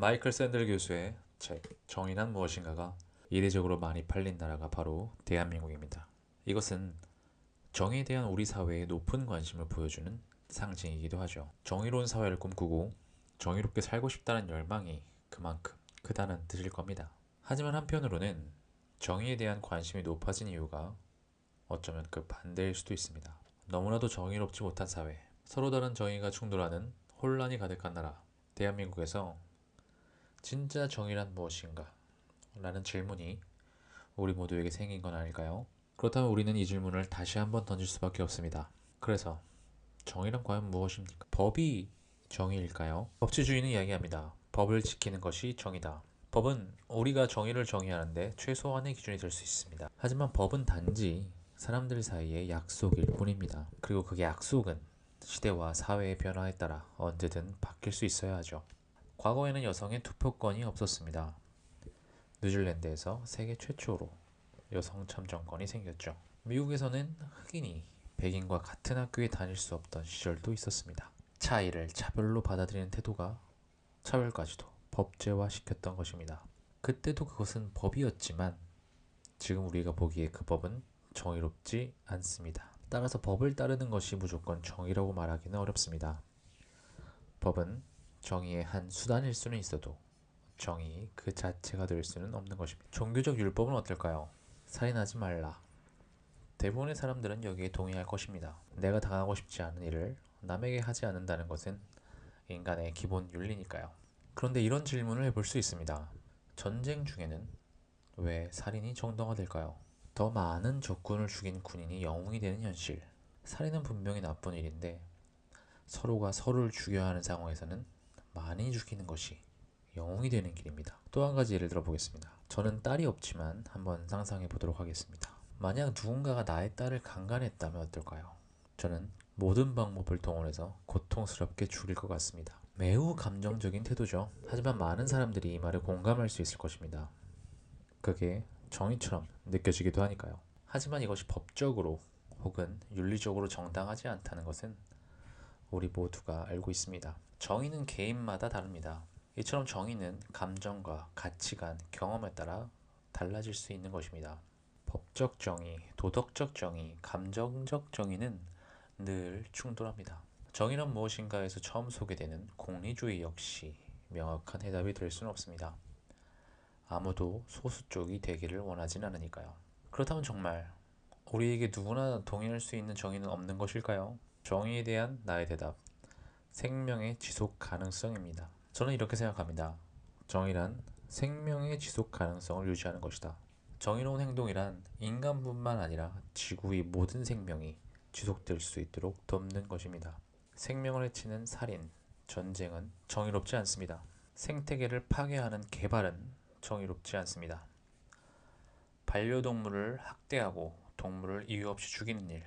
마이클 샌델 교수의 책 정의란 무엇인가가 이례적으로 많이 팔린 나라가 바로 대한민국입니다. 이것은 정의에 대한 우리 사회의 높은 관심을 보여주는 상징이기도 하죠. 정의로운 사회를 꿈꾸고 정의롭게 살고 싶다는 열망이 그만큼 크다는 뜻일 겁니다. 하지만 한편으로는 정의에 대한 관심이 높아진 이유가 어쩌면 그 반대일 수도 있습니다. 너무나도 정의롭지 못한 사회, 서로 다른 정의가 충돌하는 혼란이 가득한 나라, 대한민국에서 진짜 정의란 무엇인가? 라는 질문이 우리 모두에게 생긴 건 아닐까요? 그렇다면 우리는 이 질문을 다시 한번 던질 수밖에 없습니다. 그래서 정의란 과연 무엇입니까? 법이 정의일까요? 법치주의는 이야기합니다. 법을 지키는 것이 정의다. 법은 우리가 정의를 정의하는데 최소한의 기준이 될 수 있습니다. 하지만 법은 단지 사람들 사이의 약속일 뿐입니다. 그리고 그 약속은 시대와 사회의 변화에 따라 언제든 바뀔 수 있어야 하죠. 과거에는 여성의 투표권이 없었습니다. 뉴질랜드에서 세계 최초로 여성 참정권이 생겼죠. 미국에서는 흑인이 백인과 같은 학교에 다닐 수 없던 시절도 있었습니다. 차이를 차별로 받아들이는 태도가 차별까지도 법제화시켰던 것입니다. 그때도 그것은 법이었지만 지금 우리가 보기에 그 법은 정의롭지 않습니다. 따라서 법을 따르는 것이 무조건 정의라고 말하기는 어렵습니다. 법은 정의의 한 수단일 수는 있어도 정의 그 자체가 될 수는 없는 것입니다. 종교적 율법은 어떨까요? 살인하지 말라. 대부분의 사람들은 여기에 동의할 것입니다. 내가 당하고 싶지 않은 일을 남에게 하지 않는다는 것은 인간의 기본 윤리니까요. 그런데 이런 질문을 해볼 수 있습니다. 전쟁 중에는 왜 살인이 정당화될까요? 더 많은 적군을 죽인 군인이 영웅이 되는 현실. 살인은 분명히 나쁜 일인데 서로가 서로를 죽여야 하는 상황에서는 많이 죽이는 것이 영웅이 되는 길입니다. 또 한 가지 예를 들어 보겠습니다. 저는 딸이 없지만 한번 상상해 보도록 하겠습니다. 만약 누군가가 나의 딸을 강간했다면 어떨까요? 저는 모든 방법을 동원해서 고통스럽게 죽일 것 같습니다. 매우 감정적인 태도죠. 하지만 많은 사람들이 이 말에 공감할 수 있을 것입니다. 그게 정의처럼 느껴지기도 하니까요. 하지만 이것이 법적으로 혹은 윤리적으로 정당하지 않다는 것은 우리 모두가 알고 있습니다. 정의는 개인마다 다릅니다. 이처럼 정의는 감정과 가치관, 경험에 따라 달라질 수 있는 것입니다. 법적 정의, 도덕적 정의, 감정적 정의는 늘 충돌합니다. 정의란 무엇인가에서 처음 소개되는 공리주의 역시 명확한 해답이 될 수는 없습니다. 아무도 소수 쪽이 되기를 원하진 않으니까요. 그렇다면 정말 우리에게 누구나 동의할 수 있는 정의는 없는 것일까요? 정의에 대한 나의 대답, 생명의 지속 가능성입니다. 저는 이렇게 생각합니다. 정의란 생명의 지속 가능성을 유지하는 것이다. 정의로운 행동이란 인간뿐만 아니라 지구의 모든 생명이 지속될 수 있도록 돕는 것입니다. 생명을 해치는 살인, 전쟁은 정의롭지 않습니다. 생태계를 파괴하는 개발은 정의롭지 않습니다. 반려동물을 학대하고 동물을 이유 없이 죽이는 일,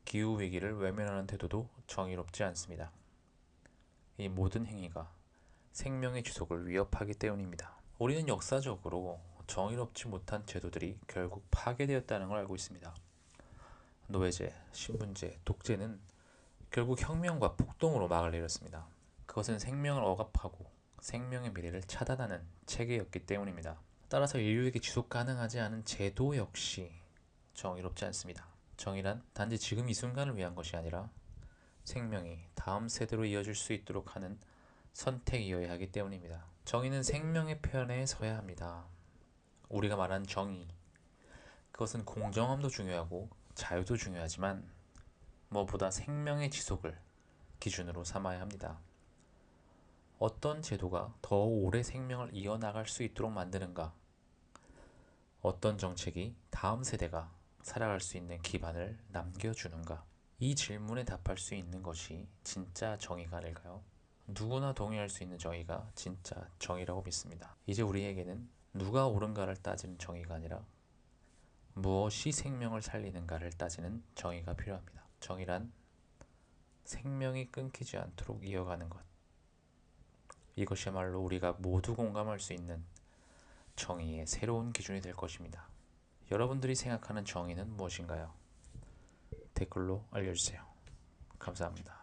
기후위기를 외면하는 태도도 정의롭지 않습니다. 이 모든 행위가 생명의 지속을 위협하기 때문입니다. 우리는 역사적으로 정의롭지 못한 제도들이 결국 파괴되었다는 걸 알고 있습니다. 노예제, 신분제, 독재는 결국 혁명과 폭동으로 막을 내렸습니다. 그것은 생명을 억압하고 생명의 미래를 차단하는 체계였기 때문입니다. 따라서 인류에게 지속 가능하지 않은 제도 역시 정의롭지 않습니다. 정의란 단지 지금 이 순간을 위한 것이 아니라 생명이 다음 세대로 이어질 수 있도록 하는 선택이어야 하기 때문입니다. 정의는 생명의 편에 서야 합니다. 우리가 말하는 정의, 그것은 공정함도 중요하고 자유도 중요하지만 무엇보다 생명의 지속을 기준으로 삼아야 합니다. 어떤 제도가 더 오래 생명을 이어나갈 수 있도록 만드는가? 어떤 정책이 다음 세대가 살아갈 수 있는 기반을 남겨주는가? 이 질문에 답할 수 있는 것이 진짜 정의가 아닐까요? 누구나 동의할 수 있는 정의가 진짜 정의라고 믿습니다. 이제 우리에게는 누가 옳은가를 따지는 정의가 아니라 무엇이 생명을 살리는가를 따지는 정의가 필요합니다. 정의란 생명이 끊기지 않도록 이어가는 것. 이것이야말로 우리가 모두 공감할 수 있는 정의의 새로운 기준이 될 것입니다. 여러분들이 생각하는 정의는 무엇인가요? 댓글로 알려주세요. 감사합니다.